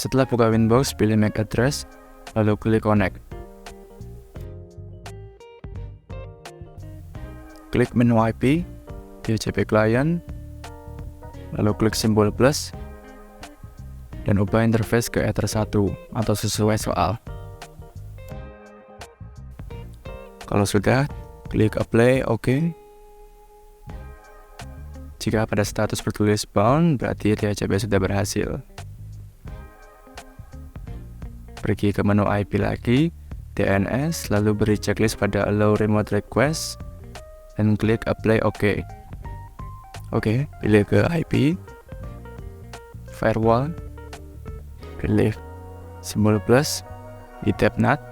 Setelah buka Winbox, pilih MAC address, lalu klik connect. Klik menu IP, DHCP client, lalu klik simbol plus, dan ubah interface ke Ether1 atau sesuai soal. Kalau sudah, klik apply, OK. Jika pada status bertulis bound, berarti DHCP sudah berhasil. Pergi ke menu IP lagi, DNS, lalu beri checklist pada allow remote request, dan klik apply OK. Oke, pilih ke IP, firewall, pilih simbol plus, di tab NAT.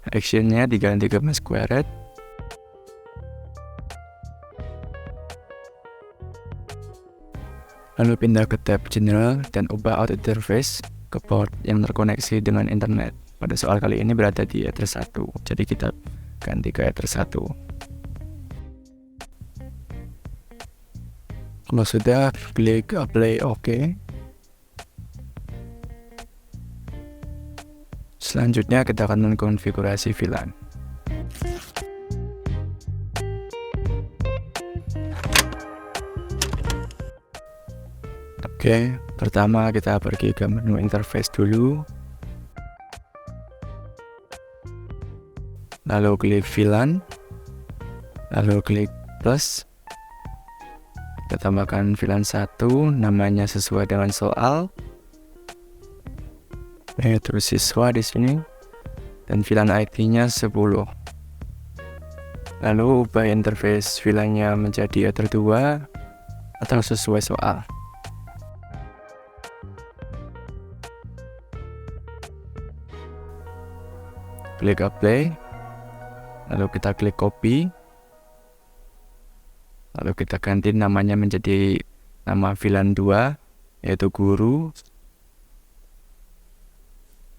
Actionnya diganti ke masquerade. Lalu pindah ke tab general dan ubah out interface ke port yang terkoneksi dengan internet. Pada soal kali ini berada di Ether1, jadi kita ganti ke Ether1. Kalau sudah, klik apply OK. Selanjutnya kita akan mengkonfigurasi VLAN. Oke, pertama kita pergi ke menu interface dulu. Lalu klik VLAN. Lalu klik plus. Kita tambahkan VLAN 1, namanya sesuai dengan soal, yaitu siswa di sini, dan VLAN IP-nya 10. Lalu ubah interface VLAN-nya menjadi Ether2 atau sesuai soal. Klik apply, lalu kita klik copy, lalu kita ganti namanya menjadi nama VLAN 2, yaitu guru.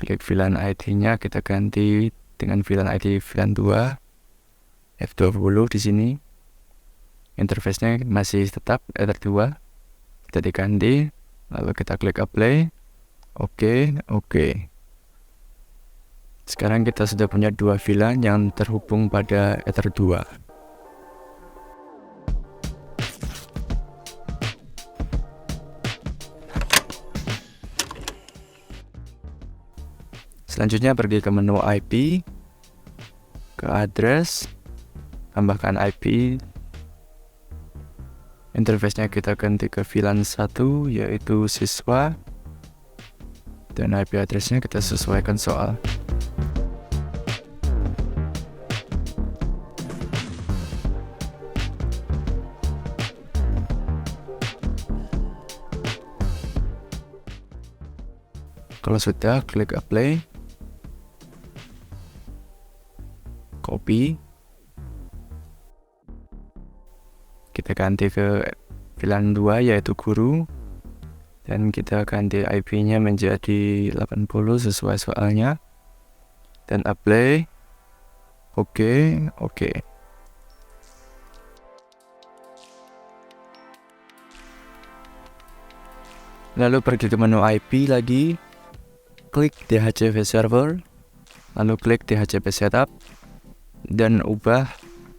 Klik VLAN ID-nya kita ganti dengan VLAN ID VLAN 2 F20 di sini. Interface-nya masih tetap Ether2, kita diganti, lalu kita klik apply, oke. Sekarang kita sudah punya dua VLAN yang terhubung pada Ether2. Selanjutnya pergi ke menu IP, ke address, tambahkan IP. Interface-nya kita ganti ke VLAN 1, yaitu siswa, dan IP address-nya kita sesuaikan soal. Kalau sudah, klik apply, copy, kita ganti ke VLAN 2 yaitu guru, dan kita ganti IP-nya menjadi 80 sesuai soalnya, dan apply, oke. Lalu pergi ke menu IP lagi, klik DHCP server, lalu klik DHCP setup, dan ubah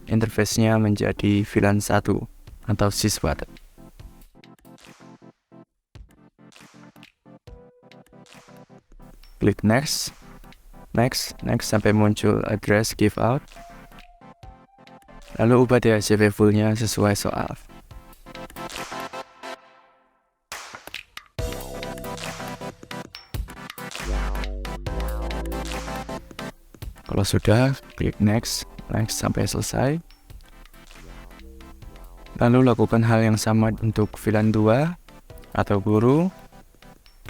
interface-nya menjadi VLAN 1 atau siswa. Klik next sampai muncul address give out, lalu ubah DHCP full-nya sesuai soal. Kalau sudah, klik next sampai selesai. Lalu lakukan hal yang sama untuk VLAN 2 atau guru.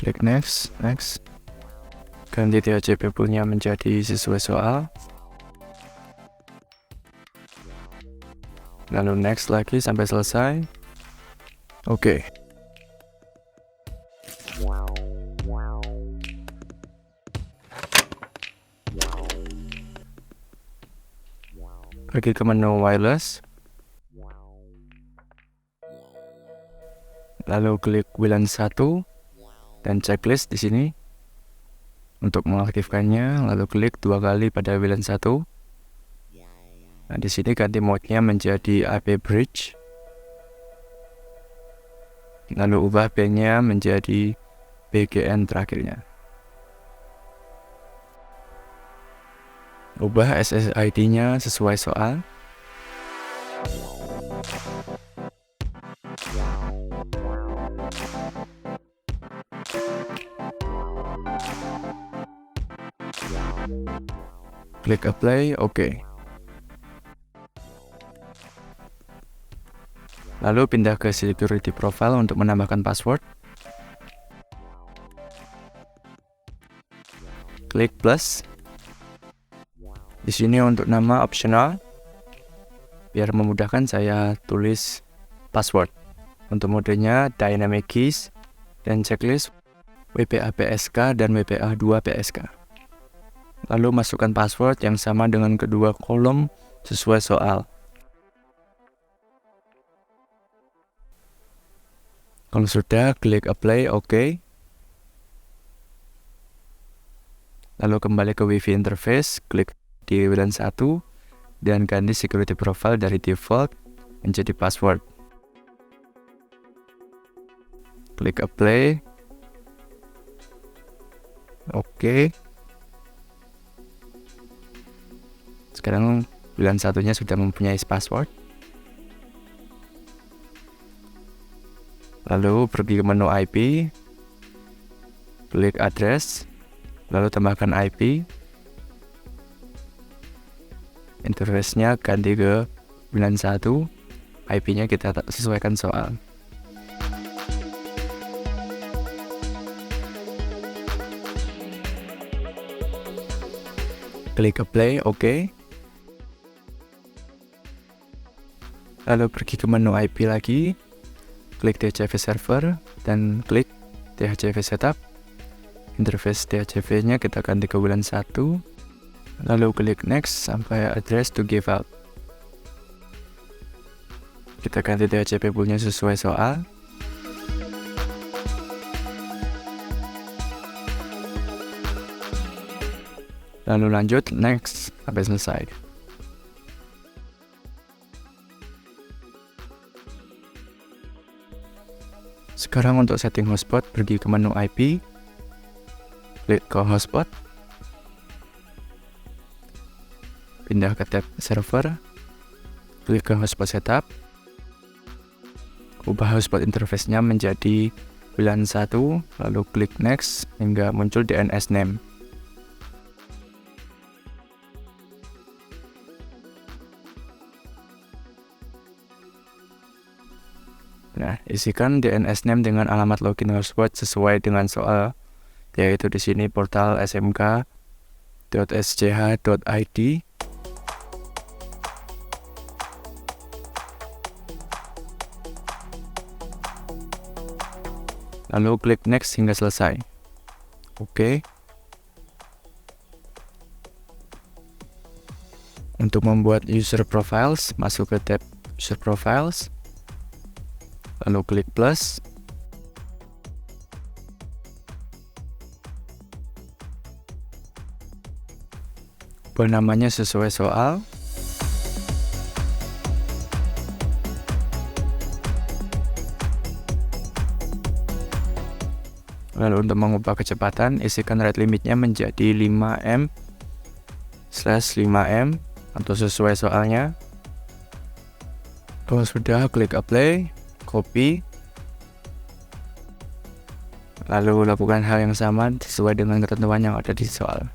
Klik next. Ganti DHCP pool-nya menjadi sesuai soal. Lalu next lagi sampai selesai. Oke. Pergi ke menu wireless, Lalu klik VLAN 1 dan checklist di sini. Untuk mengaktifkannya, lalu klik 2 kali pada VLAN 1. Nah, di sini ganti mode-nya menjadi IP bridge. Lalu ubah pin-nya menjadi BGN terakhirnya. Ubah SSID-nya sesuai soal. Klik apply, oke. Lalu pindah ke security profile untuk menambahkan password. Klik plus. Di sini untuk nama optional. Biar memudahkan saya tulis password. Untuk modenya dynamic keys dan checklist WPA PSK dan WPA 2 PSK. Lalu masukkan password yang sama dengan kedua kolom sesuai soal. Kalau sudah, klik apply, oke. Lalu kembali ke Wi-Fi interface, klik di VLAN 1 dan ganti security profile dari default menjadi password. Klik apply. Oke. Sekarang VLAN 1-nya sudah mempunyai password. Lalu pergi ke menu IP, klik address, lalu tambahkan IP. Interface-nya ganti ke VLAN 1, IP-nya kita sesuaikan soal. Klik apply, oke. Lalu pergi ke menu IP lagi, klik DHCP server dan klik DHCP setup. Interface DHCP-nya kita ganti ke VLAN 1. Lalu klik next sampai address to give out. Kita ganti DHCP pool-nya sesuai soal. Lalu lanjut next sampai selesai. Sekarang untuk setting hotspot, pergi ke menu IP, klik ke hotspot, pindah ke tab server, klik ke hotspot setup, ubah hotspot interface-nya menjadi VLAN 1, lalu klik next hingga muncul DNS name. Nah, isikan DNS name dengan alamat login hotspot sesuai dengan soal, yaitu di sini portal smk.sch.id. Lalu klik next hingga selesai. Oke. Untuk membuat user profiles, masuk ke tab user profiles. Lalu klik plus. Ubah namanya sesuai soal. Lalu untuk mengubah kecepatan, isikan rate limitnya menjadi 5M/5M atau sesuai soalnya. Kalau sudah, klik apply. Copy, lalu lakukan hal yang sama sesuai dengan ketentuan yang ada di soal.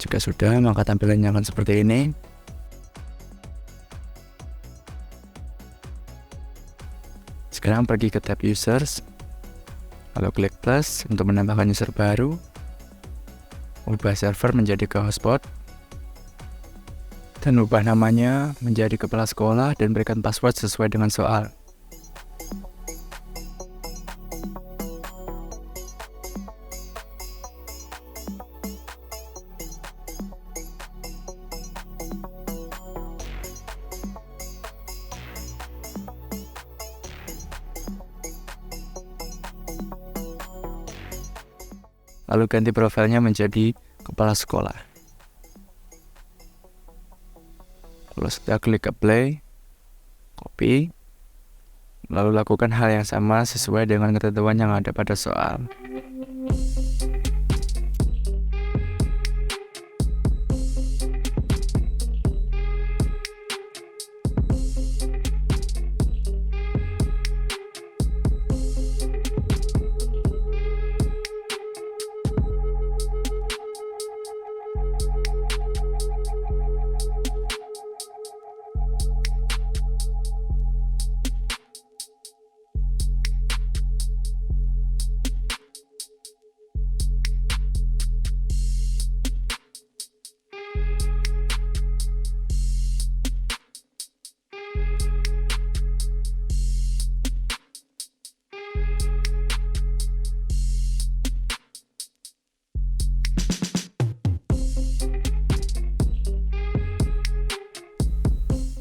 Jika sudah, maka tampilannya akan seperti ini. Sekarang pergi ke tab Users, lalu klik plus untuk menambahkan user baru. Ubah server menjadi ke hotspot, dan ubah namanya menjadi kepala sekolah dan berikan password sesuai dengan soal. Lalu ganti profilnya menjadi kepala sekolah. Kalau sudah, klik apply, copy, lalu lakukan hal yang sama sesuai dengan ketentuan yang ada pada soal.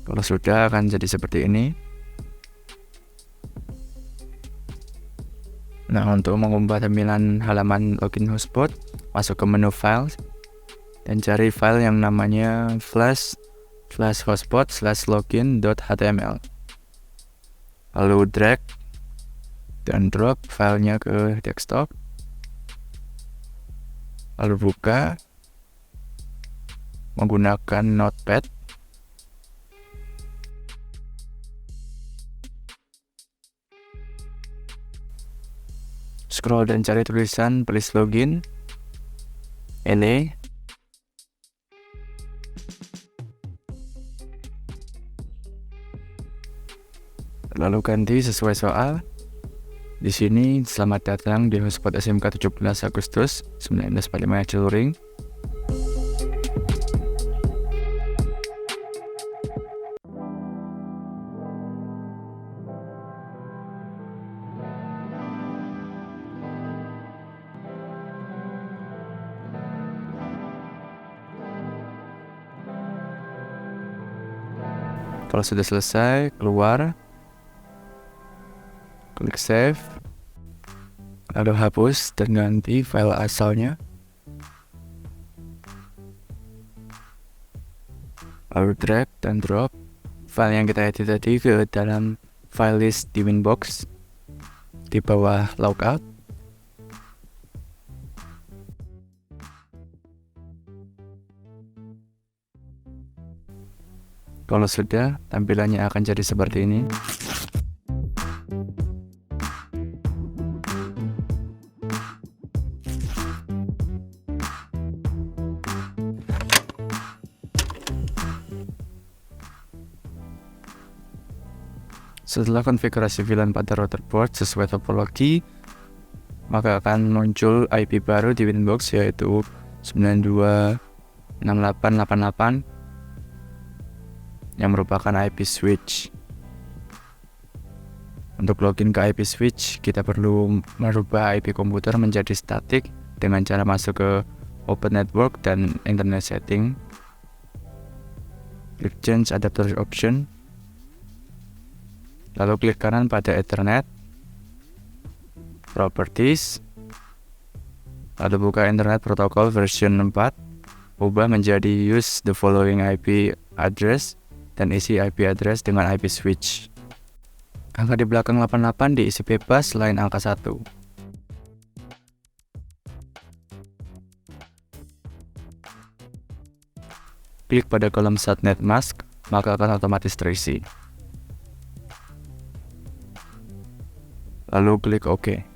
Kalau sudah, akan jadi seperti ini. Nah, untuk mengubah tampilan halaman login hotspot, masuk ke menu file dan cari file yang namanya flash/hotspot/login.html. Lalu drag dan drop filenya ke desktop. Lalu buka menggunakan notepad. Scroll dan cari tulisan please login, ini. Lalu ganti sesuai soal. Di sini, selamat datang di hotspot SMK 17 Agustus 1945 Celuring. Kalau sudah selesai, keluar, klik save, lalu hapus dan ganti file asalnya. Lalu drag dan drop file yang kita edit tadi ke dalam file list di Winbox di bawah logout. Kalau sudah, tampilannya akan jadi seperti ini. Setelah konfigurasi VLAN pada router port sesuai topologi, maka akan muncul IP baru di Winbox, yaitu 926888 yang merupakan IP switch. Untuk login ke IP switch, kita perlu merubah IP komputer menjadi statik dengan cara masuk ke Open Network dan Internet Setting. Klik Change Adapter Option. Lalu klik kanan pada Ethernet, Properties, lalu buka Internet Protocol version 4, ubah menjadi Use the following IP address, dan isi IP address dengan IP switch. Angka di belakang 88 diisi bebas selain angka 1. Klik pada kolom subnet mask, maka akan otomatis terisi. Lalu klik OK.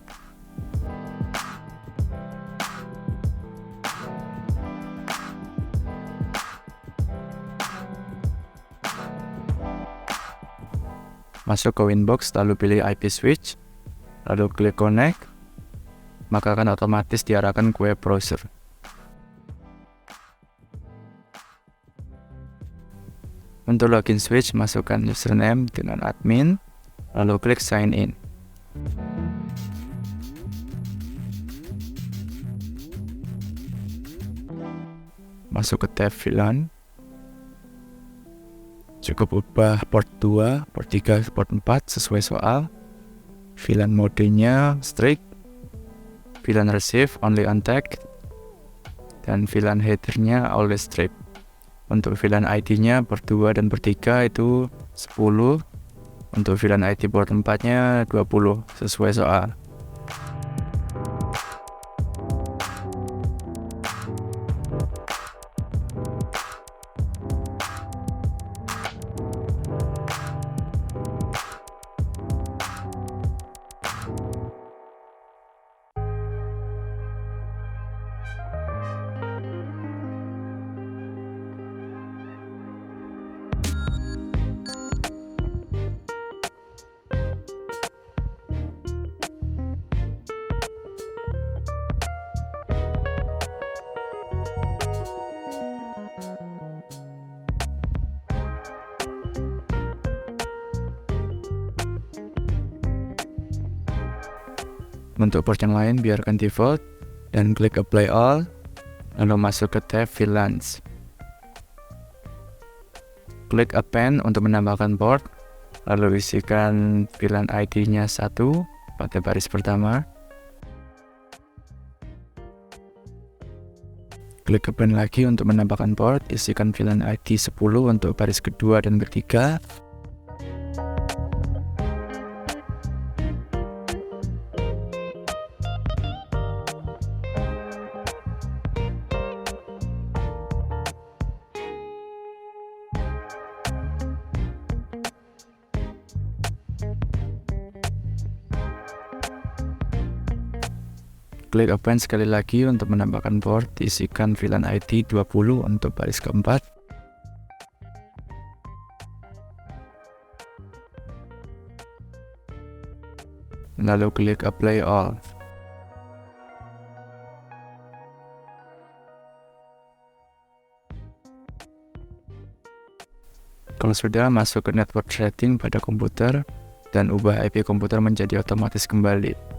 masuk ke Winbox, lalu pilih IP switch, lalu klik connect, maka akan otomatis diarahkan ke web browser. Untuk login switch, masukkan username dengan admin, lalu klik sign in. Masuk ke tab VLAN. Cukup ubah port 2, port 3, port 4 sesuai soal. VLAN modenya strict, VLAN receive only untagged, dan VLAN headernya always strip. Untuk VLAN ID-nya port 2 dan port 3 itu 10. Untuk VLAN ID port 4-nya 20 sesuai soal. Untuk port yang lain biarkan default dan klik apply all, lalu masuk ke tab VLANs. Klik append untuk menambahkan port, lalu isikan VLAN ID-nya 1 pada baris pertama. Klik append lagi untuk menambahkan port, isikan VLAN ID 10 untuk baris kedua dan ketiga. Klik append sekali lagi untuk menambahkan port, isikan VLAN ID 20 untuk baris keempat. Lalu klik apply all. Kalau sudah, masuk ke network setting pada komputer dan ubah IP komputer menjadi otomatis kembali.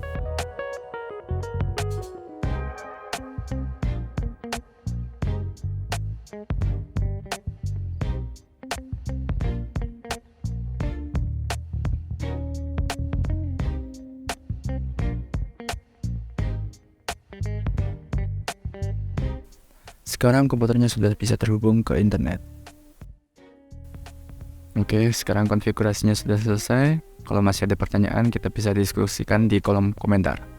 Sekarang komputernya sudah bisa terhubung ke internet. Oke, sekarang konfigurasinya sudah selesai. Kalau masih ada pertanyaan, kita bisa diskusikan di kolom komentar.